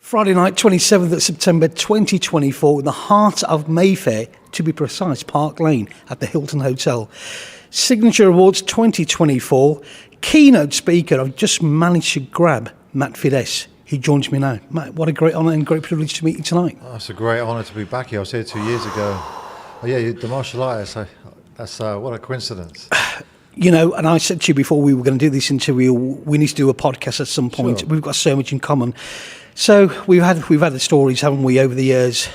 Friday night, 27th of September 2024, in the heart of Mayfair, to be precise, Park Lane at the Hilton Hotel. Signature Awards 2024. Keynote speaker, I've just managed to grab Matt Fiddes. He joins me now. Matt, what a great honour and great privilege to meet you tonight. Oh, it's a great honour to be back here. I was here 2 years ago. Oh yeah, the martial artist. That's what a coincidence. You know, and I said to you before we were going to do this interview, we need to do a podcast at some point. Sure. We've got so much in common. So we've had the stories, haven't we, over the years?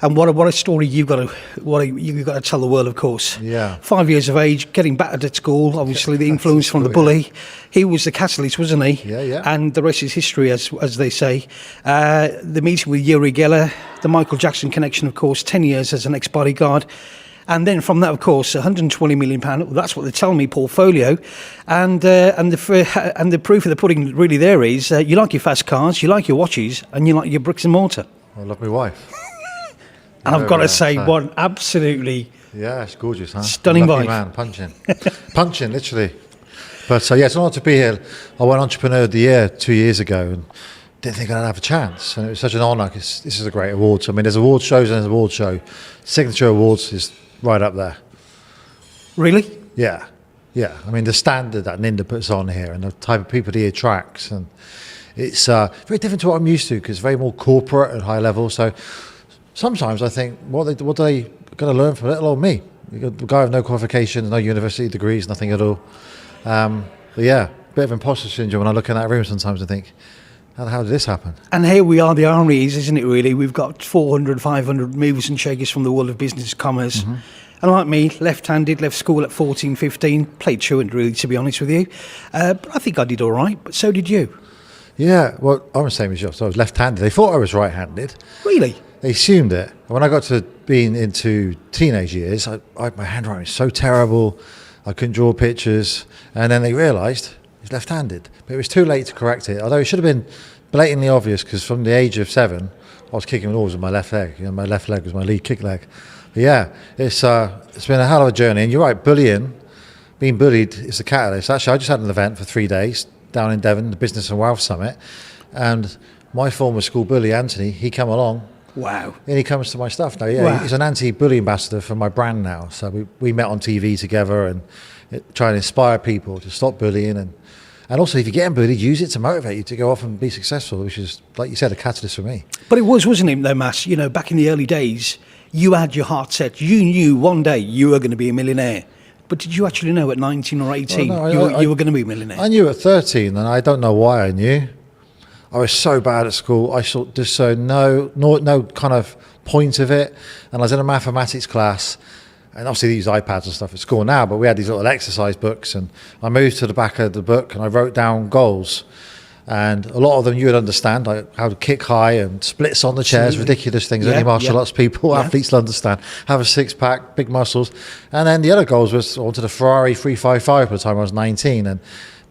And what a story you've got to tell the world, of course. Yeah. 5 years of age, getting battered at school. Obviously, the influence from the bully. Yeah. He was the catalyst, wasn't he? Yeah. And the rest is history, as they say. The meeting with Uri Geller, the Michael Jackson connection, of course. 10 years as an ex-bodyguard. And then from that, of course, £120 million. That's what they tell me, portfolio. And the proof of the pudding really there is you like your fast cars, you like your watches, and you like your bricks and mortar. I love my wife. And I've got to say, one absolutely it's gorgeous, huh? Stunning lucky wife. Man, punching, literally. But it's an honour to be here. I won Entrepreneur of the Year 2 years ago and didn't think I'd have a chance. And it was such an honour because this is a great award. I mean, there's award shows and there's award show. Signature Awards is right up there. Really? Yeah. I mean, the standard that Ninda puts on here and the type of people that he attracts, and it's very different to what I'm used to because it's very more corporate and high level. So sometimes I think, what are they going to learn from little old me? A guy with no qualifications, no university degrees, nothing at all. But yeah, bit of imposter syndrome when I look in that room sometimes and think, how did this happen? And here we are, the irony is, isn't it really? We've got 400, 500 movers and shakers from the world of business, commerce. Mm-hmm. And like me, left-handed, left school at 14, 15, played truant really, to be honest with you. But I think I did all right, but so did you. Yeah, well, I'm the same as you. So I was left-handed. They thought I was right-handed. Really? They assumed it. When I got to being into teenage years, my handwriting was so terrible, I couldn't draw pictures. And then they realised he's left-handed. But it was too late to correct it, although it should have been blatantly obvious because from the age of 7, I was kicking balls with my left leg. You know, my left leg was my lead kick leg. But yeah, it's been a hell of a journey. And you're right, being bullied is the catalyst. Actually, I just had an event for 3 days down in Devon, the Business and Wealth Summit. And my former school bully, Anthony, he came along. Wow. And he comes to my stuff now. Yeah, wow. He's an anti-bully ambassador for my brand now. So we met on TV together and try and inspire people to stop bullying. And also, if you're getting bullied, use it to motivate you to go off and be successful, which is, like you said, a catalyst for me. But it wasn't it, though, Mas? You know, back in the early days, you had your heart set. You knew one day you were going to be a millionaire. But did you actually know at 19 or 18 you were going to be a millionaire? I knew at 13, and I don't know why I knew. I was so bad at school. I saw just no kind of point of it. And I was in a mathematics class. And obviously they use iPads and stuff at school now, but we had these little exercise books, and I moved to the back of the book and I wrote down goals. And a lot of them you would understand, like how to kick high and splits on the chairs, ridiculous things only martial arts people, athletes will understand. Have a six-pack, big muscles. And then the other goals was I wanted a Ferrari 355 by the time I was 19 and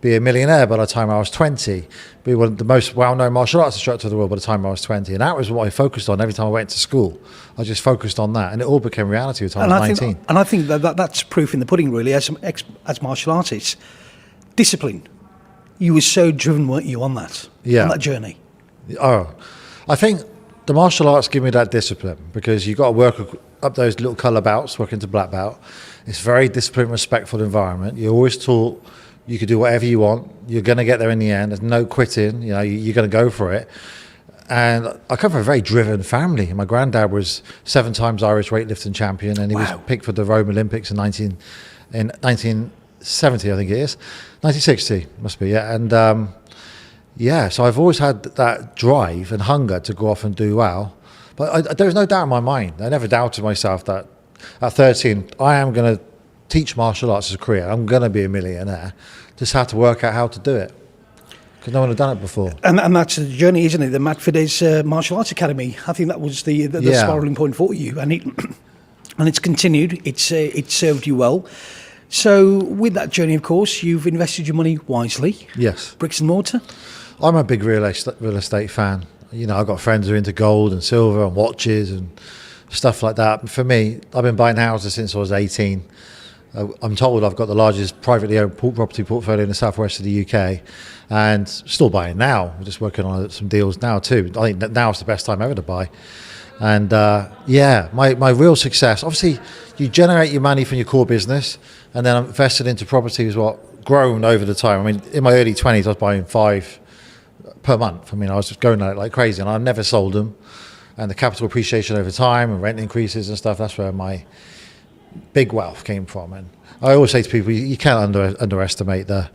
be a millionaire by the time I was 20. Be one of the most well-known martial arts instructor in the world by the time I was 20. And that was what I focused on every time I went to school. I just focused on that. And it all became reality by the time I was 19. I think that's proof in the pudding, really, as martial artists. Discipline. You were so driven, weren't you, on that journey? Oh, I think the martial arts give me that discipline because you've got to work up those little colour belts, work into black belt. It's a very disciplined, respectful environment. You're always taught you could do whatever you want. You're going to get there in the end. There's no quitting. You know, you're going to go for it. And I come from a very driven family. My granddad was 7 times Irish weightlifting champion, and he was picked for the Rome Olympics in 1970, I think it is. 1960, must be, yeah. And so I've always had that drive and hunger to go off and do well. But there was no doubt in my mind. I never doubted myself that at 13, I am going to teach martial arts as a career. I'm going to be a millionaire. Just had to work out how to do it because no one had done it before. And that's the journey, isn't it? The Matt Fiddes Martial Arts Academy. I think that was the spiralling point for you, and it's continued. It's served you well. So with that journey, of course, you've invested your money wisely. Yes. Bricks and mortar. I'm a big real estate fan. You know, I've got friends who are into gold and silver and watches and stuff like that. For me, I've been buying houses since I was 18. I'm told I've got the largest privately owned property portfolio in the southwest of the UK, and still buying now. We're just working on some deals now too. I think that now is the best time ever to buy. And my real success, obviously, you generate your money from your core business, and then I'm invested into property is what grown over the time. I mean, in my early 20s, I was buying 5 per month. I mean, I was just going at it like crazy, and I never sold them. And the capital appreciation over time and rent increases and stuff, that's where my big wealth came from. And I always say to people, you can't underestimate the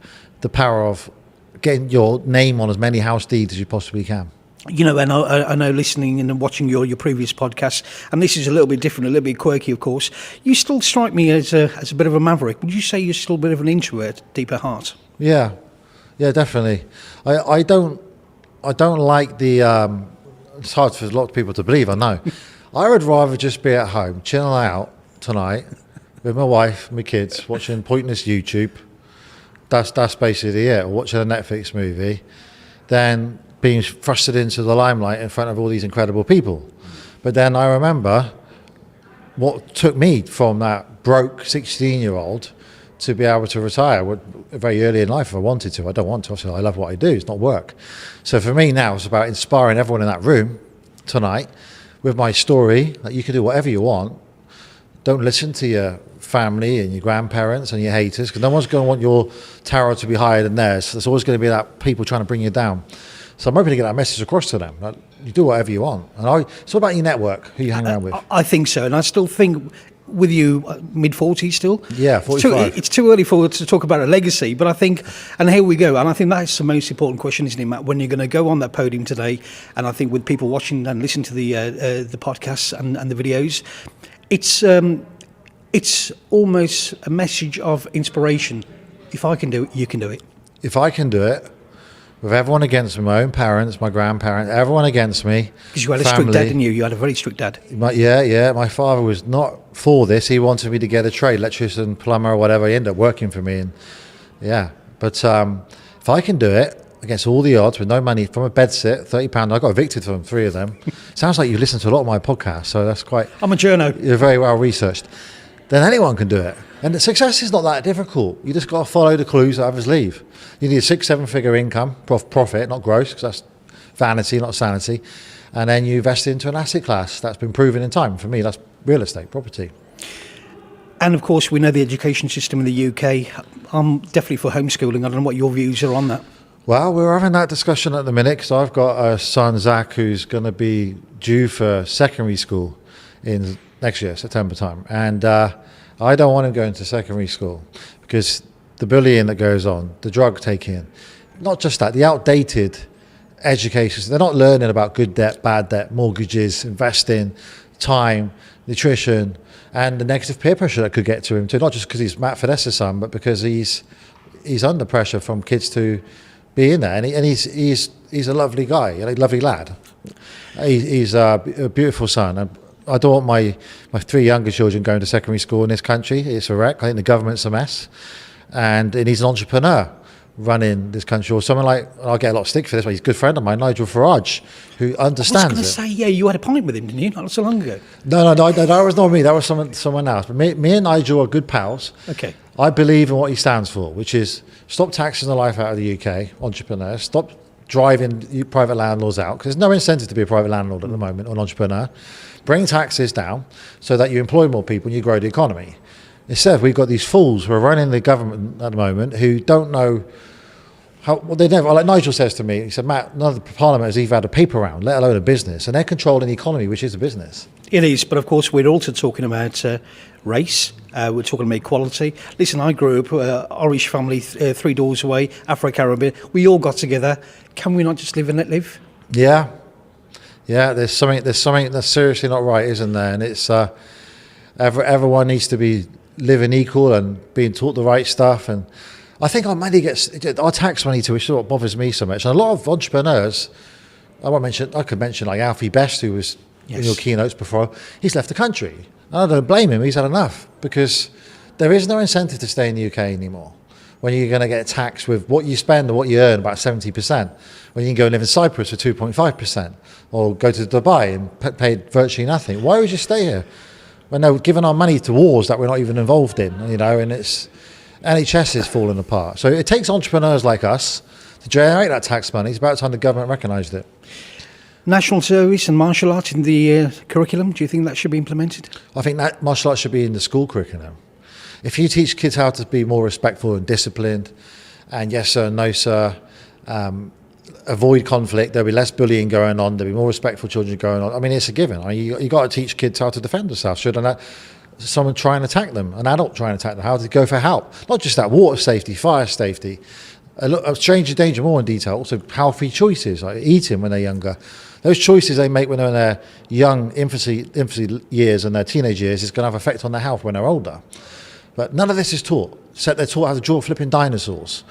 power of getting your name on as many house deeds as you possibly can. You know, and I know listening and watching your previous podcasts, and this is a little bit different, a little bit quirky, of course, you still strike me as a bit of a maverick. Would you say you're still a bit of an introvert, deep at heart? Yeah, definitely. I don't like the... it's hard for a lot of people to believe, I know. I would rather just be at home, chilling out tonight with my wife, my kids, watching pointless YouTube. That's basically it, or watching a Netflix movie, than being thrusted into the limelight in front of all these incredible people. But then I remember what took me from that broke 16-year-old to be able to retire very early in life if I wanted to. I don't want to. Obviously, I love what I do. It's not work. So for me now, it's about inspiring everyone in that room tonight with my story that you can do whatever you want. Don't listen to your family and your grandparents and your haters, because no one's going to want your tarot to be higher than theirs. There's always going to be that people trying to bring you down. So I'm hoping to get that message across to them. That you do whatever you want. And it's all about your network, who you hang around with. I think so. And I still think with you, mid-40s still? Yeah, 45. It's too early to talk about a legacy, but I think, and here we go, and I think that's the most important question, isn't it, Matt? When you're going to go on that podium today, and I think with people watching and listening to the podcasts and the videos, it's almost a message of inspiration. If I can do it, you can do it. If I can do it, with everyone against me, my own parents, my grandparents, everyone against me. Because you had a strict dad, didn't you? You had a very strict dad. Yeah. My father was not for this. He wanted me to get a trade, electrician, plumber, or whatever. He ended up working for me. And but if I can do it against all the odds with no money, from a bed sit, £30, I got evicted from 3 of them. Sounds like you listen to a lot of my podcasts, so that's quite... I'm a journo. You're very well researched. Then anyone can do it. And the success is not that difficult. You just got to follow the clues that others leave. You need a 6-7 figure income, profit, not gross, because that's vanity, not sanity. And then you invest into an asset class that's been proven in time. For me, that's real estate, property. And of course, we know the education system in the UK. I'm definitely for homeschooling. I don't know what your views are on that. Well, we're having that discussion at the minute, because I've got a son, Zach, who's going to be due for secondary school in next year, September time. And I don't want him going to secondary school, because the bullying that goes on, the drug taking, not just that, the outdated education. They're not learning about good debt, bad debt, mortgages, investing, time, nutrition, and the negative peer pressure that could get to him too. Not just because he's Matt Fiddes' son, but because he's under pressure from kids to be in there. And he's a lovely guy, a lovely lad. He's a beautiful son. And I don't want my 3 younger children going to secondary school in this country. It's a wreck. I think the government's a mess. And he's an entrepreneur running this country, or someone like, I'll get a lot of stick for this, but he's a good friend of mine, Nigel Farage, who understands it. I was going to say, yeah, you had a pint with him, didn't you? Not so long ago. No, that was not me. That was someone else. But me and Nigel are good pals. Okay. I believe in what he stands for, which is stop taxing the life out of the UK, entrepreneurs, stop driving private landlords out, because there's no incentive to be a private landlord at the moment, or an entrepreneur. Bring taxes down so that you employ more people and you grow the economy. Instead, we've got these fools who are running the government at the moment who don't know how. Well, they never. Like Nigel says to me, he said, "Matt, none of the Parliament has even had a paper round, let alone a business, and they're controlling the economy, which is a business." It is, but of course, we're also talking about race. We're talking about equality. Listen, I grew up Irish family, 3 doors away, Afro-Caribbean. We all got together. Can we not just live and let live? Yeah. There's something that's seriously not right, isn't there? And it's everyone needs to be living equal and being taught the right stuff. And I think our tax money to, which is what bothers me so much. And a lot of entrepreneurs, I could mention like Alfie Best, who was in your keynotes before. He's left the country. I don't blame him. He's had enough, because there is no incentive to stay in the UK anymore. When you're going to get taxed with what you spend and what you earn, about 70%. When you can go and live in Cyprus for 2.5%, or go to Dubai and pay virtually nothing. Why would you stay here? when they're giving our money to wars that we're not even involved in, you know, and it's NHS is falling apart. So it takes entrepreneurs like us to generate that tax money. It's about time the government recognised it. National service and martial arts in the curriculum, do you think that should be implemented? I think that martial arts should be in the school curriculum. If you teach kids how to be more respectful and disciplined, and yes sir, no sir, avoid conflict, there'll be less bullying going on, there'll be more respectful children going on. I mean, it's a given. I mean, you got to teach kids how to defend themselves. Should someone try and attack them, an adult try and attack them, how to go for help? Not just that, water safety, fire safety, stranger danger more in detail, also healthy choices, like eating when they're younger. Those choices they make when they're in their young infancy years and their teenage years is going to have effect on their health when they're older. But none of this is taught. Except they're taught how to draw flipping dinosaurs,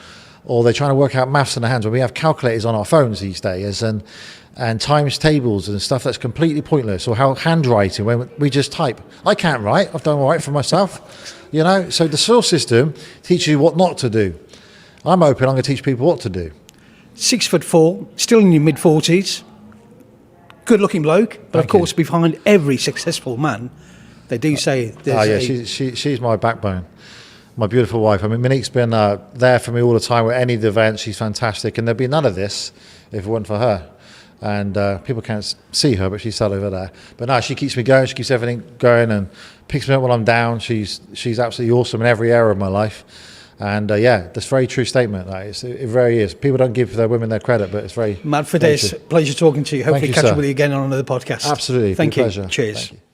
or they're trying to work out maths in their hands. When we have calculators on our phones these days, and times tables and stuff that's completely pointless, or how handwriting when we just type. I can't write. I've done all right for myself, you know. So the school system teaches you what not to do. I'm hoping I'm going to teach people what to do. 6'4", still in your mid-40s, good-looking bloke, but of course behind every successful man, they do say there's she's my backbone, my beautiful wife. I mean, Monique's been there for me all the time at any of the events. She's fantastic, and there'd be none of this if it weren't for her. And people can't see her, but she's sat over there. But no, she keeps me going. She keeps everything going and picks me up when I'm down. She's absolutely awesome in every area of my life. And yeah, that's a very true statement. It very is. People don't give their women their credit, but it's very... Matt Fiddes, pleasure talking to you. Hopefully catch up with you again on another podcast. Absolutely. Thank you. Pleasure. Cheers. Thank you.